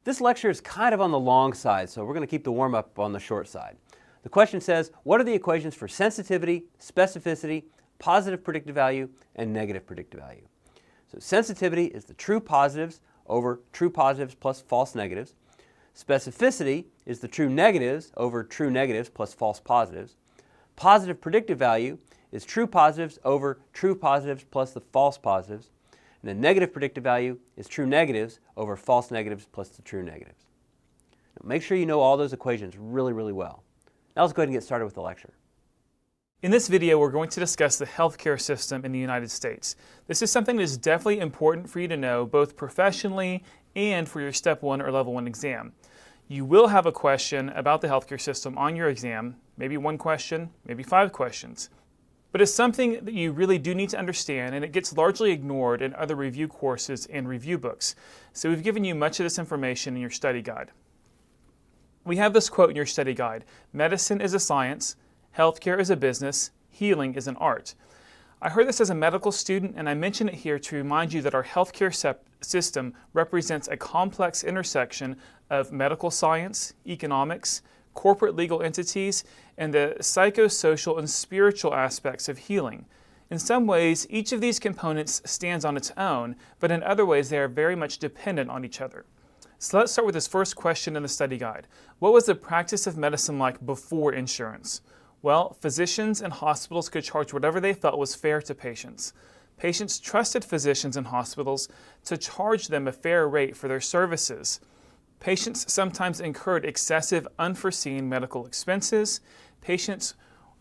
This lecture is kind of on the long side, so we're going to keep the warm-up on the short side. The question says, what are the equations for sensitivity, specificity, positive predictive value, and negative predictive value? So sensitivity is the true positives over true positives plus false negatives. Specificity is the true negatives over true negatives plus false positives. Positive predictive value is true positives over true positives plus the false positives. And the negative predictive value is true negatives over false negatives plus the true negatives. Now make sure you know all those equations really, really well. Now let's go ahead and get started with the lecture. In this video, we're going to discuss the healthcare system in the United States. This is something that is definitely important for you to know, both professionally and for your Step 1 or Level 1 exam. You will have a question about the healthcare system on your exam, maybe one question, maybe 5 questions. But it's something that you really do need to understand, and it gets largely ignored in other review courses and review books. So we've given you much of this information in your study guide. We have this quote in your study guide: "Medicine is a science, healthcare is a business, healing is an art." I heard this as a medical student, and I mention it here to remind you that our healthcare system represents a complex intersection of medical science, economics, corporate legal entities, and the psychosocial and spiritual aspects of healing. In some ways, each of these components stands on its own, but in other ways they are very much dependent on each other. So let's start with this first question in the study guide. What was the practice of medicine like before insurance? Well, physicians and hospitals could charge whatever they felt was fair to patients. Patients trusted physicians and hospitals to charge them a fair rate for their services. Patients sometimes incurred excessive, unforeseen medical expenses. Patients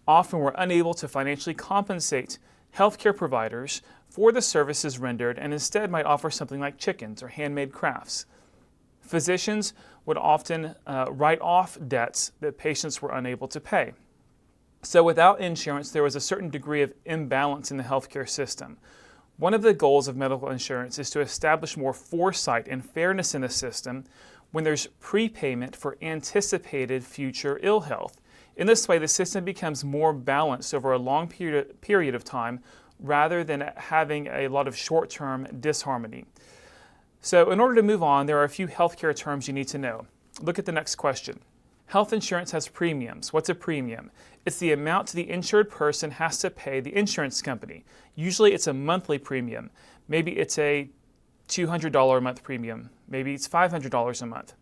often were unable to financially compensate healthcare providers for the services rendered and instead might offer something like chickens or handmade crafts. Physicians would often write off debts that patients were unable to pay. So without insurance, there was a certain degree of imbalance in the healthcare system. One of the goals of medical insurance is to establish more foresight and fairness in the system when there's prepayment for anticipated future ill health. In this way, the system becomes more balanced over a long period of time rather than having a lot of short-term disharmony. So in order to move on, there are a few healthcare terms you need to know. Look at the next question. Health insurance has premiums. What's a premium? It's the amount the insured person has to pay the insurance company. Usually it's a monthly premium. Maybe it's a $200 a month premium. Maybe it's $500 a month.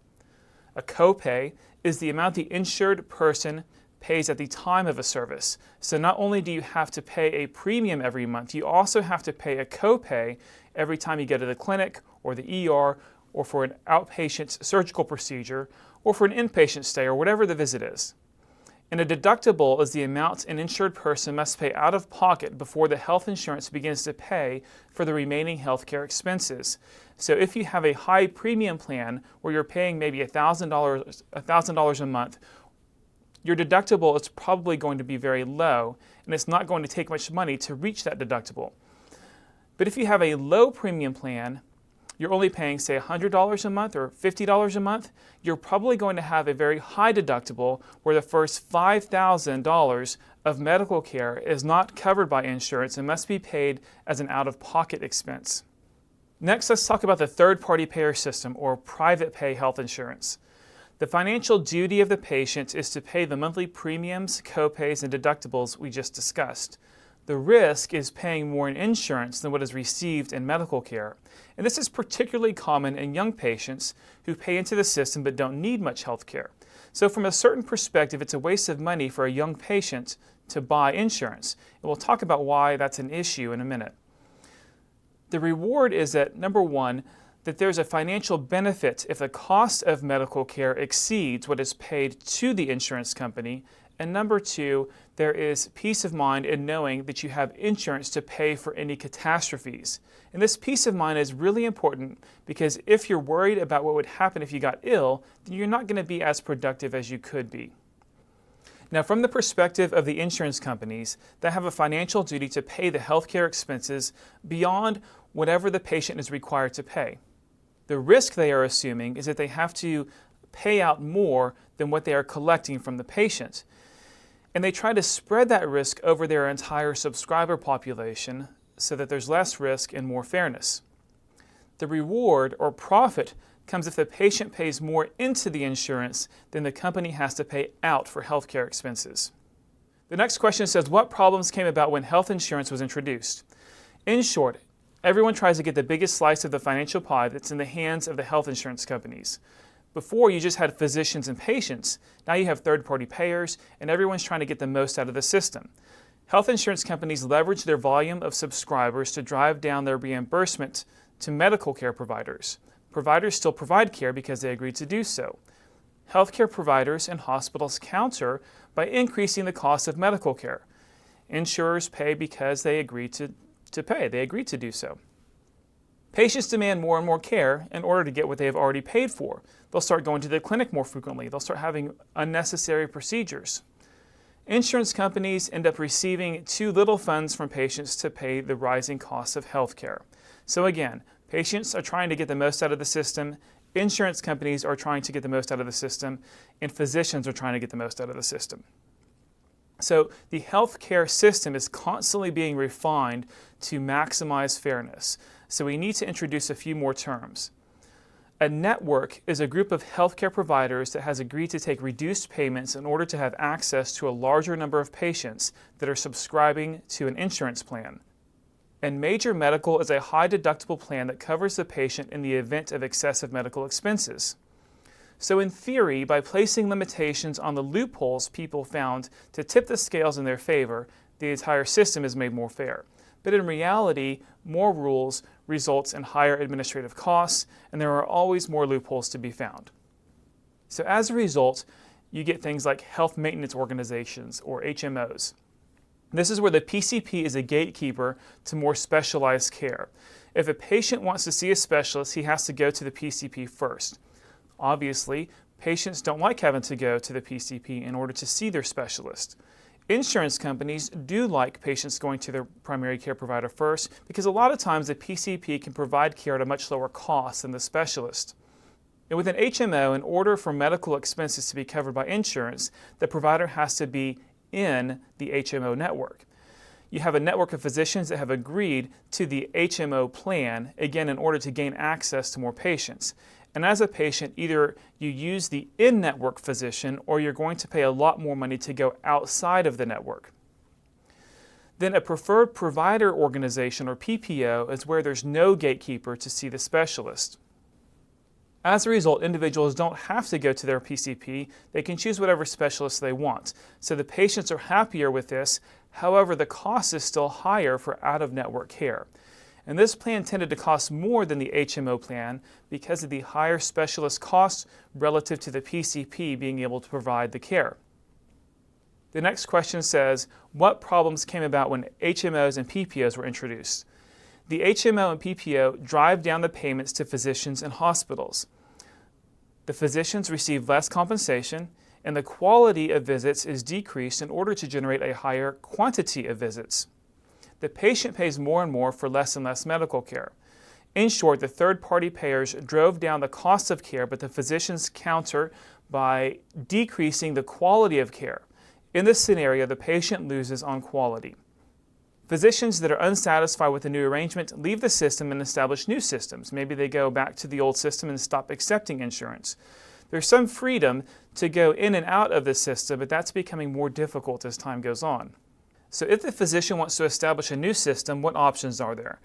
A copay is the amount the insured person pays at the time of a service. So not only do you have to pay a premium every month, you also have to pay a copay every time you go to the clinic or the ER or for an outpatient surgical procedure or for an inpatient stay or whatever the visit is. And a deductible is the amount an insured person must pay out of pocket before the health insurance begins to pay for the remaining healthcare expenses. So if you have a high premium plan where you're paying maybe $1,000 a month, your deductible is probably going to be very low, and it's not going to take much money to reach that deductible. But if you have a low premium plan, you're only paying, say, $100 a month or $50 a month, you're probably going to have a very high deductible where the first $5,000 of medical care is not covered by insurance and must be paid as an out-of-pocket expense. Next, let's talk about the third-party payer system, or private pay health insurance. The financial duty of the patient is to pay the monthly premiums, copays, and deductibles we just discussed. The risk is paying more in insurance than what is received in medical care. And this is particularly common in young patients who pay into the system but don't need much health care. So from a certain perspective, it's a waste of money for a young patient to buy insurance. And we'll talk about why that's an issue in a minute. The reward is that, number one, that there's a financial benefit if the cost of medical care exceeds what is paid to the insurance company. And number two, there is peace of mind in knowing that you have insurance to pay for any catastrophes. And this peace of mind is really important because if you're worried about what would happen if you got ill, then you're not going to be as productive as you could be. Now, from the perspective of the insurance companies, they have a financial duty to pay the healthcare expenses beyond whatever the patient is required to pay. The risk they are assuming is that they have to pay out more than what they are collecting from the patient. And they try to spread that risk over their entire subscriber population so that there's less risk and more fairness. The reward or profit comes if the patient pays more into the insurance than the company has to pay out for healthcare expenses. The next question says, what problems came about when health insurance was introduced? In short, everyone tries to get the biggest slice of the financial pie that's in the hands of the health insurance companies. Before, you just had physicians and patients. Now you have third-party payers, and everyone's trying to get the most out of the system. Health insurance companies leverage their volume of subscribers to drive down their reimbursement to medical care providers. Providers still provide care because they agreed to do so. Healthcare providers and hospitals counter by increasing the cost of medical care. Insurers pay because they agree to pay. They agreed to do so. Patients demand more and more care in order to get what they have already paid for. They'll start going to the clinic more frequently. They'll start having unnecessary procedures. Insurance companies end up receiving too little funds from patients to pay the rising costs of health care. So again, patients are trying to get the most out of the system, insurance companies are trying to get the most out of the system, and physicians are trying to get the most out of the system. So the healthcare system is constantly being refined to maximize fairness. So we need to introduce a few more terms. A network is a group of healthcare providers that has agreed to take reduced payments in order to have access to a larger number of patients that are subscribing to an insurance plan. And major medical is a high deductible plan that covers the patient in the event of excessive medical expenses. So in theory, by placing limitations on the loopholes people found to tip the scales in their favor, the entire system is made more fair. But in reality, more rules results in higher administrative costs, and there are always more loopholes to be found. So as a result, you get things like health maintenance organizations, or HMOs. This is where the PCP is a gatekeeper to more specialized care. If a patient wants to see a specialist, he has to go to the PCP first. Obviously, patients don't like having to go to the PCP in order to see their specialist. Insurance companies do like patients going to their primary care provider first because a lot of times the PCP can provide care at a much lower cost than the specialist. And with an HMO, in order for medical expenses to be covered by insurance, the provider has to be in the HMO network. You have a network of physicians that have agreed to the HMO plan, again, in order to gain access to more patients. And as a patient, either you use the in-network physician or you're going to pay a lot more money to go outside of the network. Then a preferred provider organization, or PPO, is where there's no gatekeeper to see the specialist. As a result, individuals don't have to go to their PCP. They can choose whatever specialist they want. So the patients are happier with this. However, the cost is still higher for out-of-network care. And this plan tended to cost more than the HMO plan because of the higher specialist costs relative to the PCP being able to provide the care. The next question says, what problems came about when HMOs and PPOs were introduced? The HMO and PPO drive down the payments to physicians and hospitals. The physicians receive less compensation, and the quality of visits is decreased in order to generate a higher quantity of visits. The patient pays more and more for less and less medical care. In short, the third-party payers drove down the cost of care, but the physicians counter by decreasing the quality of care. In this scenario, the patient loses on quality. Physicians that are unsatisfied with the new arrangement leave the system and establish new systems. Maybe they go back to the old system and stop accepting insurance. There's some freedom to go in and out of the system, but that's becoming more difficult as time goes on. So if the physician wants to establish a new system, what options are there?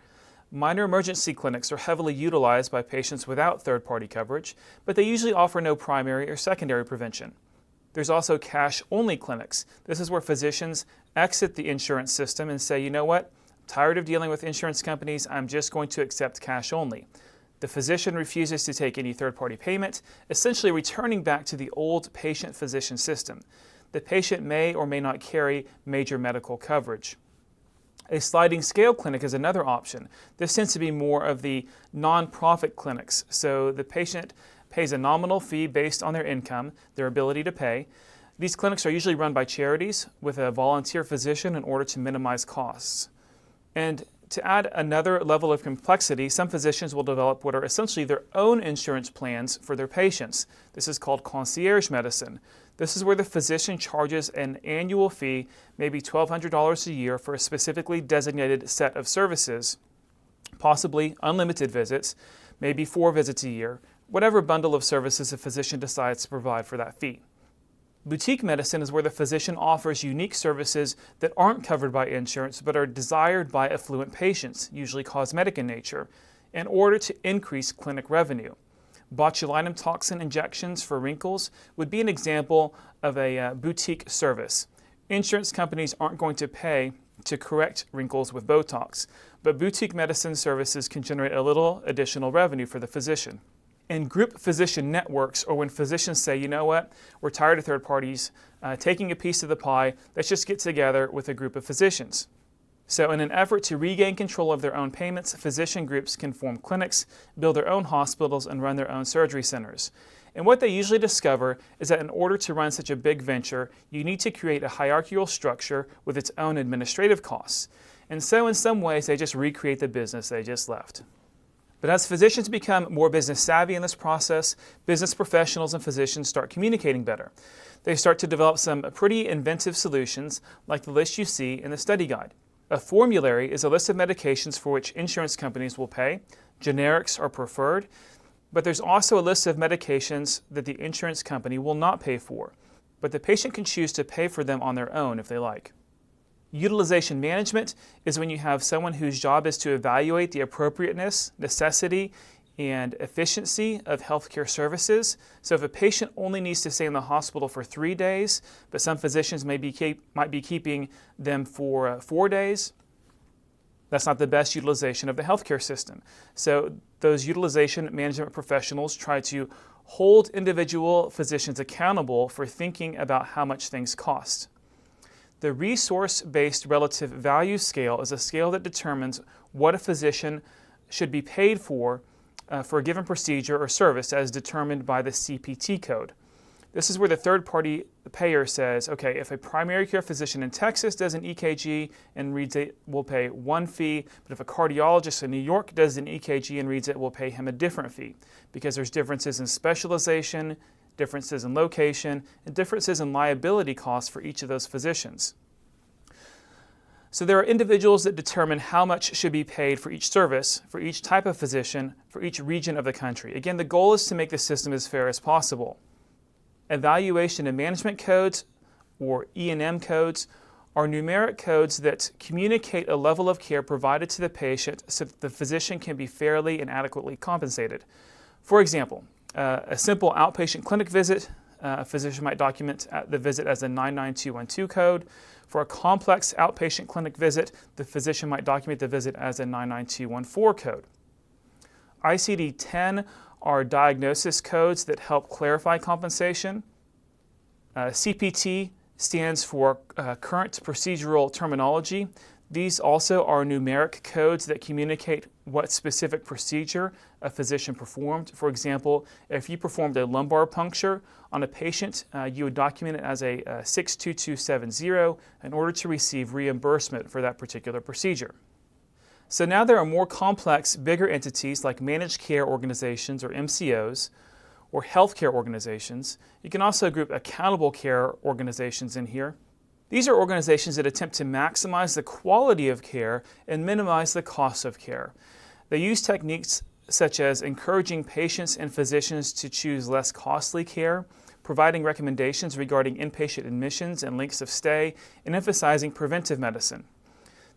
Minor emergency clinics are heavily utilized by patients without third-party coverage, but they usually offer no primary or secondary prevention. There's also cash-only clinics. This is where physicians exit the insurance system and say, you know what, I'm tired of dealing with insurance companies, I'm just going to accept cash only. The physician refuses to take any third-party payment, essentially returning back to the old patient-physician system. The patient may or may not carry major medical coverage. A sliding scale clinic is another option. This tends to be more of the non-profit clinics. So the patient pays a nominal fee based on their income, their ability to pay. These clinics are usually run by charities with a volunteer physician in order to minimize costs. And to add another level of complexity, some physicians will develop what are essentially their own insurance plans for their patients. This is called concierge medicine. This is where the physician charges an annual fee, maybe $1,200 a year, for a specifically designated set of services, possibly unlimited visits, maybe 4 visits a year, whatever bundle of services a physician decides to provide for that fee. Boutique medicine is where the physician offers unique services that aren't covered by insurance but are desired by affluent patients, usually cosmetic in nature, in order to increase clinic revenue. Botulinum toxin injections for wrinkles would be an example of a boutique service. Insurance companies aren't going to pay to correct wrinkles with Botox, but boutique medicine services can generate a little additional revenue for the physician. In group physician networks, or when physicians say, you know what, we're tired of third parties taking a piece of the pie, let's just get together with a group of physicians. So in an effort to regain control of their own payments, physician groups can form clinics, build their own hospitals, and run their own surgery centers. And what they usually discover is that in order to run such a big venture, you need to create a hierarchical structure with its own administrative costs. And so in some ways, they just recreate the business they just left. But as physicians become more business savvy in this process, business professionals and physicians start communicating better. They start to develop some pretty inventive solutions, like the list you see in the study guide. A formulary is a list of medications for which insurance companies will pay. Generics are preferred, but there's also a list of medications that the insurance company will not pay for, but the patient can choose to pay for them on their own if they like. Utilization management is when you have someone whose job is to evaluate the appropriateness, necessity, and efficiency of healthcare services. So if a patient only needs to stay in the hospital for 3 days, but some physicians might be keeping them for 4 days, that's not the best utilization of the healthcare system. So those utilization management professionals try to hold individual physicians accountable for thinking about how much things cost. The resource-based relative value scale is a scale that determines what a physician should be paid for a given procedure or service as determined by the CPT code. This is where the third-party payer says, okay, if a primary care physician in Texas does an EKG and reads it, we'll pay one fee, but if a cardiologist in New York does an EKG and reads it, we'll pay him a different fee, because there's differences in specialization, differences in location, and differences in liability costs for each of those physicians. So there are individuals that determine how much should be paid for each service, for each type of physician, for each region of the country. Again, the goal is to make the system as fair as possible. Evaluation and management codes, or E&M codes, are numeric codes that communicate a level of care provided to the patient so that the physician can be fairly and adequately compensated. For example, a simple outpatient clinic visit, a physician might document the visit as a 99212 code. For a complex outpatient clinic visit, the physician might document the visit as a 99214 code. ICD-10 are diagnosis codes that help clarify compensation. CPT stands for current procedural terminology. These also are numeric codes that communicate what specific procedure a physician performed. For example, if you performed a lumbar puncture on a patient, you would document it as a 62270 in order to receive reimbursement for that particular procedure. So now there are more complex, bigger entities like managed care organizations, or MCOs, or healthcare organizations. You can also group accountable care organizations in here. These are organizations that attempt to maximize the quality of care and minimize the cost of care. They use techniques such as encouraging patients and physicians to choose less costly care, providing recommendations regarding inpatient admissions and lengths of stay, and emphasizing preventive medicine.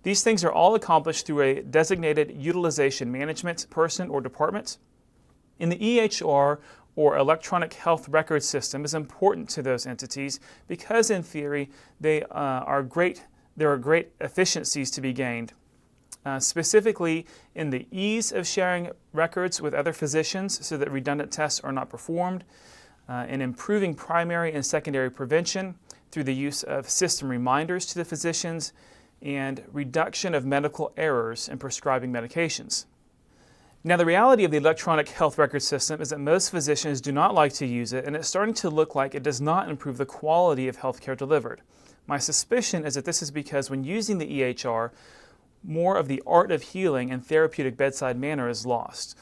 These things are all accomplished through a designated utilization management person or department. In the EHR, or electronic health record system, is important to those entities because in theory there are great efficiencies to be gained. Specifically in the ease of sharing records with other physicians so that redundant tests are not performed, in improving primary and secondary prevention through the use of system reminders to the physicians, and reduction of medical errors in prescribing medications. Now, the reality of the electronic health record system is that most physicians do not like to use it, and it's starting to look like it does not improve the quality of healthcare delivered. My suspicion is that this is because when using the EHR, more of the art of healing and therapeutic bedside manner is lost.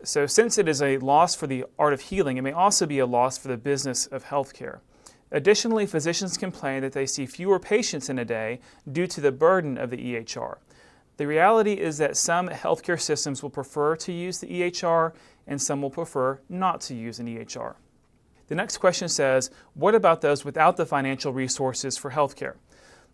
So since it is a loss for the art of healing, it may also be a loss for the business of healthcare. Additionally, physicians complain that they see fewer patients in a day due to the burden of the EHR. The reality is that some healthcare systems will prefer to use the EHR, and some will prefer not to use an EHR. The next question says, what about those without the financial resources for healthcare?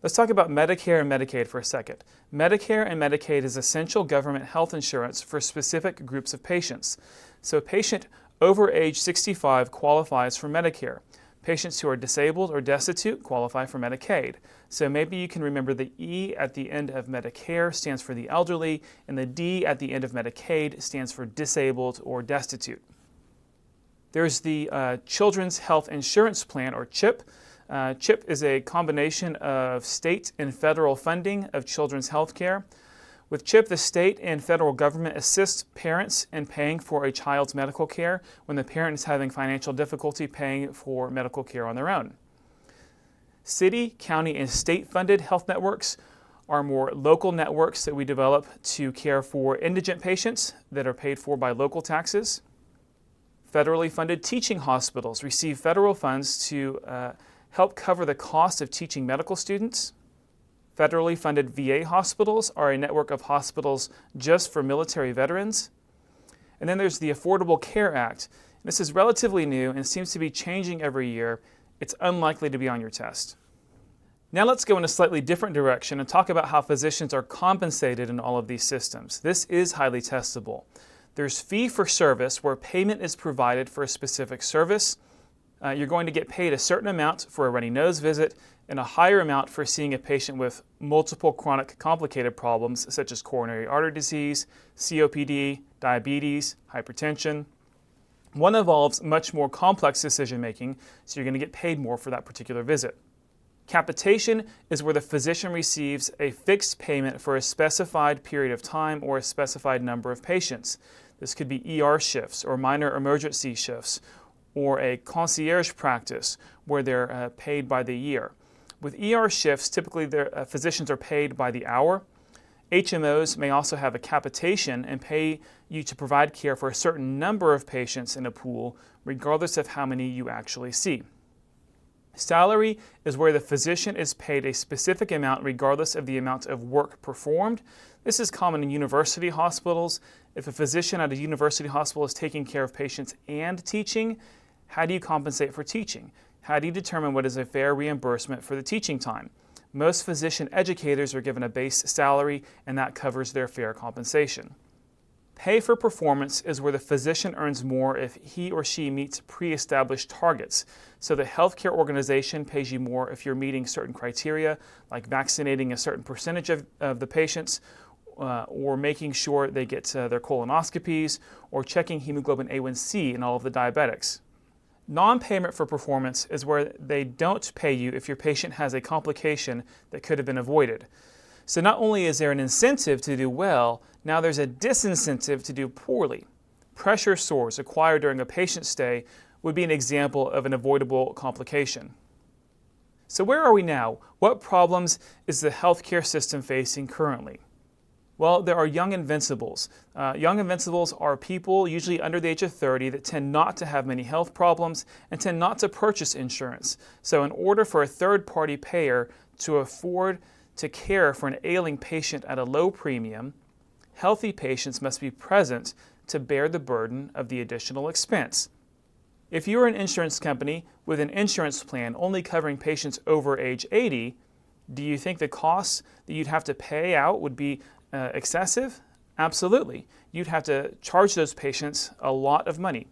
Let's talk about Medicare and Medicaid for a second. Medicare and Medicaid is essential government health insurance for specific groups of patients. So a patient over age 65 qualifies for Medicare. Patients who are disabled or destitute qualify for Medicaid. So maybe you can remember the E at the end of Medicare stands for the elderly, and the D at the end of Medicaid stands for disabled or destitute. There's the Children's Health Insurance Plan, or CHIP. CHIP is a combination of state and federal funding of children's health care. With CHIP, the state and federal government assists parents in paying for a child's medical care when the parent is having financial difficulty paying for medical care on their own. City, county, and state-funded health networks are more local networks that we develop to care for indigent patients that are paid for by local taxes. Federally funded teaching hospitals receive federal funds to help cover the cost of teaching medical students. Federally funded VA hospitals are a network of hospitals just for military veterans. And then there's the Affordable Care Act. This is relatively new and seems to be changing every year. It's unlikely to be on your test. Now let's go in a slightly different direction and talk about how physicians are compensated in all of these systems. This is highly testable. There's fee for service, where payment is provided for a specific service. You're going to get paid a certain amount for a runny nose visit and a higher amount for seeing a patient with multiple chronic complicated problems such as coronary artery disease, COPD, diabetes, hypertension. One involves much more complex decision making, so you're going to get paid more for that particular visit. Capitation is where the physician receives a fixed payment for a specified period of time or a specified number of patients. This could be ER shifts or minor emergency shifts, or a concierge practice where they're paid by the year. With ER shifts, typically physicians are paid by the hour. HMOs may also have a capitation and pay you to provide care for a certain number of patients in a pool, regardless of how many you actually see. Salary is where the physician is paid a specific amount regardless of the amount of work performed. This is common in university hospitals. If a physician at a university hospital is taking care of patients and teaching, how do you compensate for teaching? How do you determine what is a fair reimbursement for the teaching time? Most physician educators are given a base salary, and that covers their fair compensation. Pay for performance is where the physician earns more if he or she meets pre-established targets. So the healthcare organization pays you more if you're meeting certain criteria, like vaccinating a certain percentage of the patients, or making sure they get their colonoscopies, or checking hemoglobin A1C in all of the diabetics. Non-payment for performance is where they don't pay you if your patient has a complication that could have been avoided. So not only is there an incentive to do well, now there's a disincentive to do poorly. Pressure sores acquired during a patient stay would be an example of an avoidable complication. So where are we now? What problems is the healthcare system facing currently? Well, there are young invincibles. Young invincibles are people, usually under the age of 30, that tend not to have many health problems and tend not to purchase insurance. So in order for a third-party payer to afford to care for an ailing patient at a low premium, healthy patients must be present to bear the burden of the additional expense. If you're an insurance company with an insurance plan only covering patients over age 80, do you think the costs that you'd have to pay out would be excessive? Absolutely. You'd have to charge those patients a lot of money.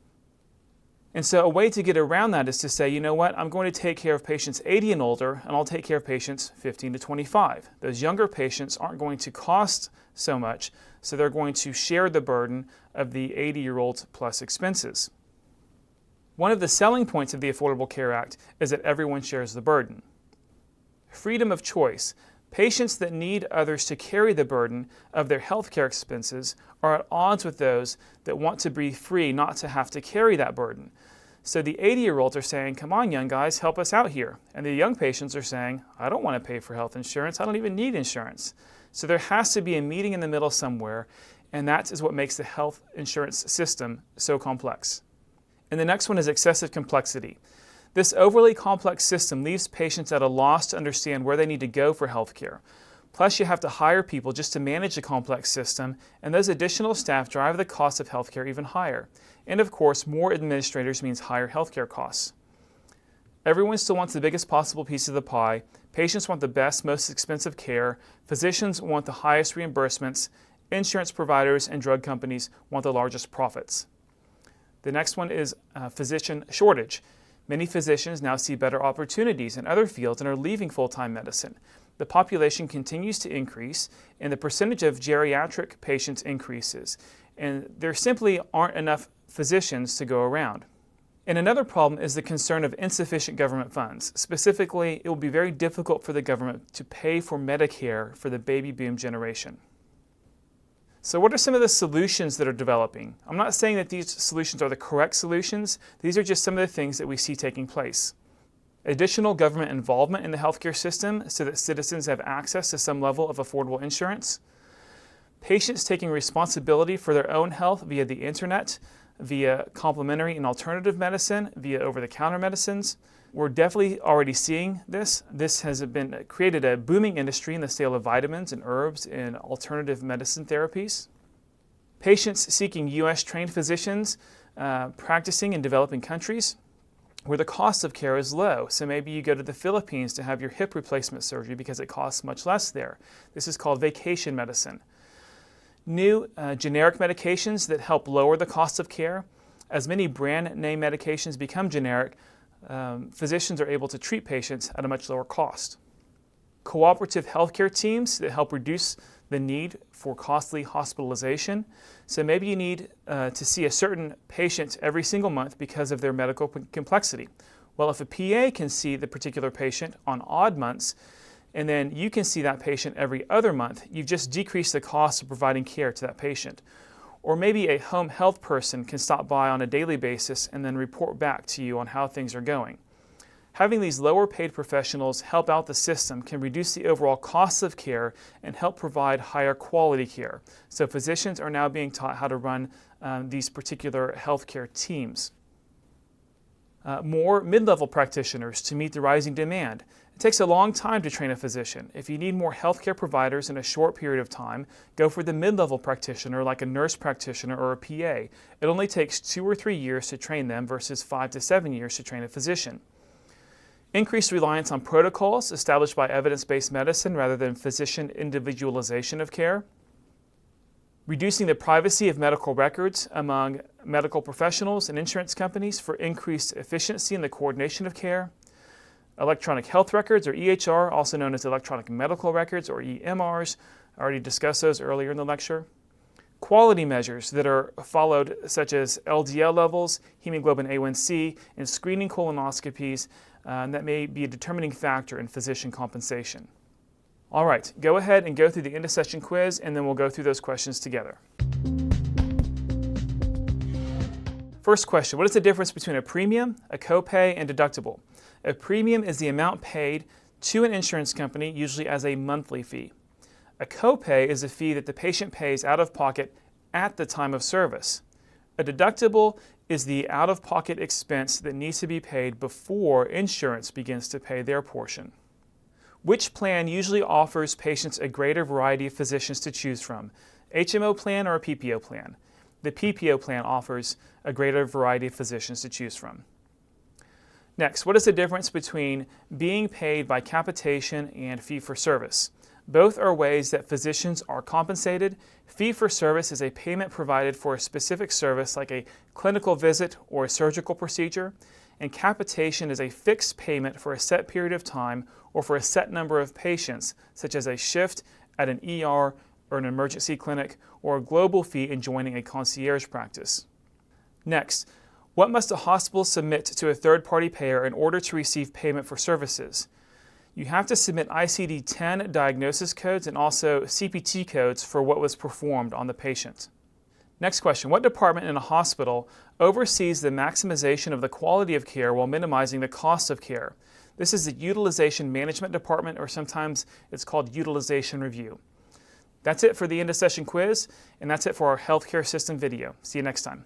And so a way to get around that is to say, you know what, I'm going to take care of patients 80 and older, and I'll take care of patients 15 to 25. Those younger patients aren't going to cost so much, so they're going to share the burden of the 80-year-old plus expenses. One of the selling points of the Affordable Care Act is that everyone shares the burden. Freedom of choice. Patients that need others to carry the burden of their healthcare expenses are at odds with those that want to be free not to have to carry that burden. So the 80-year-olds are saying, come on, young guys, help us out here. And the young patients are saying, I don't want to pay for health insurance. I don't even need insurance. So there has to be a meeting in the middle somewhere, and that is what makes the health insurance system so complex. And the next one is excessive complexity. This overly complex system leaves patients at a loss to understand where they need to go for health care. Plus, you have to hire people just to manage a complex system, and those additional staff drive the cost of healthcare even higher. And of course, more administrators means higher healthcare costs. Everyone still wants the biggest possible piece of the pie. Patients want the best, most expensive care. Physicians want the highest reimbursements. Insurance providers and drug companies want the largest profits. The next one is physician shortage. Many physicians now see better opportunities in other fields and are leaving full-time medicine. The population continues to increase, and the percentage of geriatric patients increases, and there simply aren't enough physicians to go around. And another problem is the concern of insufficient government funds. Specifically, it will be very difficult for the government to pay for Medicare for the baby boom generation. So what are some of the solutions that are developing? I'm not saying that these solutions are the correct solutions. These are just some of the things that we see taking place. Additional government involvement in the healthcare system so that citizens have access to some level of affordable insurance. Patients taking responsibility for their own health via the internet, via complementary and alternative medicine, via over-the-counter medicines. We're definitely already seeing this. This has created a booming industry in the sale of vitamins and herbs and alternative medicine therapies. Patients seeking U.S.-trained physicians practicing in developing countries where the cost of care is low. So maybe you go to the Philippines to have your hip replacement surgery because it costs much less there. This is called vacation medicine. New generic medications that help lower the cost of care. As many brand name medications become generic, physicians are able to treat patients at a much lower cost. Cooperative healthcare teams that help reduce the need for costly hospitalization. So maybe you need to see a certain patient every single month because of their medical complexity. Well, if a PA can see the particular patient on odd months, and then you can see that patient every other month, you've just decreased the cost of providing care to that patient. Or maybe a home health person can stop by on a daily basis and then report back to you on how things are going. Having these lower paid professionals help out the system can reduce the overall costs of care and help provide higher quality care. So physicians are now being taught how to run these particular healthcare teams. More mid-level practitioners to meet the rising demand. It takes a long time to train a physician. If you need more healthcare providers in a short period of time, go for the mid-level practitioner like a nurse practitioner or a PA. It only takes 2 or 3 years to train them versus 5 to 7 years to train a physician. Increased reliance on protocols established by evidence-based medicine rather than physician individualization of care. Reducing the privacy of medical records among medical professionals and insurance companies for increased efficiency in the coordination of care. Electronic health records, or EHR, also known as electronic medical records, or EMRs. I already discussed those earlier in the lecture. Quality measures that are followed, such as LDL levels, hemoglobin A1C, and screening colonoscopies, that may be a determining factor in physician compensation. All right, go ahead and go through the end-of-session quiz, and then we'll go through those questions together. First question, what is the difference between a premium, a copay, and deductible? A premium is the amount paid to an insurance company, usually as a monthly fee. A copay is a fee that the patient pays out of pocket at the time of service. A deductible is the out-of-pocket expense that needs to be paid before insurance begins to pay their portion. Which plan usually offers patients a greater variety of physicians to choose from? HMO plan or a PPO plan? The PPO plan offers a greater variety of physicians to choose from. Next, what is the difference between being paid by capitation and fee-for-service? Both are ways that physicians are compensated. Fee-for-service is a payment provided for a specific service like a clinical visit or a surgical procedure, and capitation is a fixed payment for a set period of time or for a set number of patients, such as a shift at an ER or an emergency clinic, or a global fee in joining a concierge practice. Next, what must a hospital submit to a third-party payer in order to receive payment for services? You have to submit ICD-10 diagnosis codes and also CPT codes for what was performed on the patient. Next question, what department in a hospital oversees the maximization of the quality of care while minimizing the cost of care? This is the Utilization Management Department, or sometimes it's called Utilization Review. That's it for the end of session quiz, and that's it for our healthcare system video. See you next time.